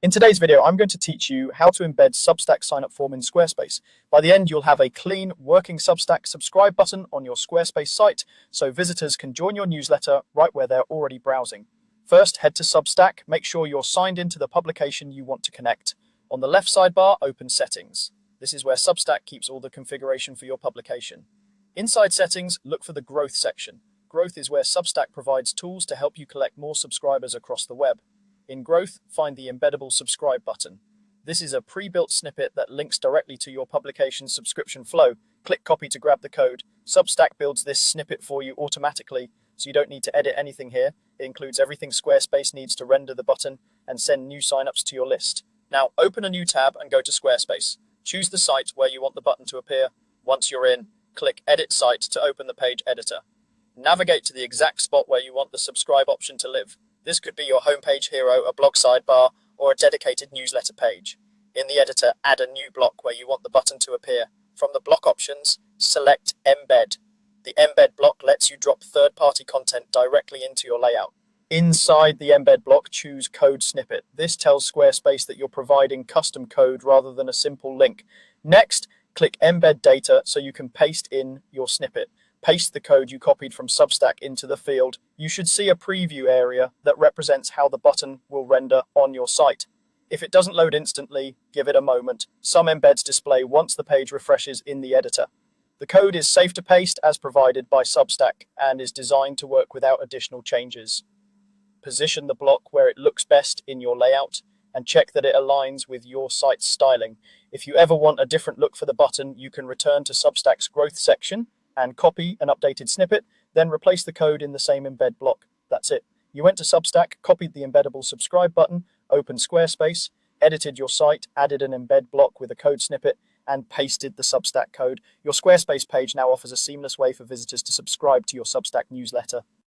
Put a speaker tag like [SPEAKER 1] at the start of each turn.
[SPEAKER 1] In today's video, I'm going to teach you how to embed Substack sign-up form in Squarespace. By the end, you'll have a clean, working Substack subscribe button on your Squarespace site, so visitors can join your newsletter right where they're already browsing. First, head to Substack, make sure you're signed into the publication you want to connect. On the left sidebar, open Settings. This is where Substack keeps all the configuration for your publication. Inside Settings, look for the Growth section. Growth is where Substack provides tools to help you collect more subscribers across the web. In Growth, find the embeddable subscribe button. This is a pre-built snippet that links directly to your publication's subscription flow. Click copy to grab the code. Substack builds this snippet for you automatically, so you don't need to edit anything here. It includes everything Squarespace needs to render the button and send new signups to your list. Now open a new tab and go to Squarespace. Choose the site where you want the button to appear. Once you're in, click Edit Site to open the page editor. Navigate to the exact spot where you want the subscribe option to live. This could be your homepage hero, a blog sidebar, or a dedicated newsletter page. In the editor, add a new block where you want the button to appear. From the block options, select Embed. The Embed block lets you drop third-party content directly into your layout. Inside the Embed block, choose Code Snippet. This tells Squarespace that you're providing custom code rather than a simple link. Next, click Embed Data so you can paste in your snippet. Paste the code you copied from Substack into the field. You should see a preview area that represents how the button will render on your site. If it doesn't load instantly, give it a moment. Some embeds display once the page refreshes in the editor. The code is safe to paste as provided by Substack and is designed to work without additional changes. Position the block where it looks best in your layout and check that it aligns with your site's styling. If you ever want a different look for the button, you can return to Substack's Growth section and copy an updated snippet, then replace the code in the same embed block. That's it. You went to Substack, copied the embeddable subscribe button, opened Squarespace, edited your site, added an embed block with a code snippet, and pasted the Substack code. Your Squarespace page now offers a seamless way for visitors to subscribe to your Substack newsletter.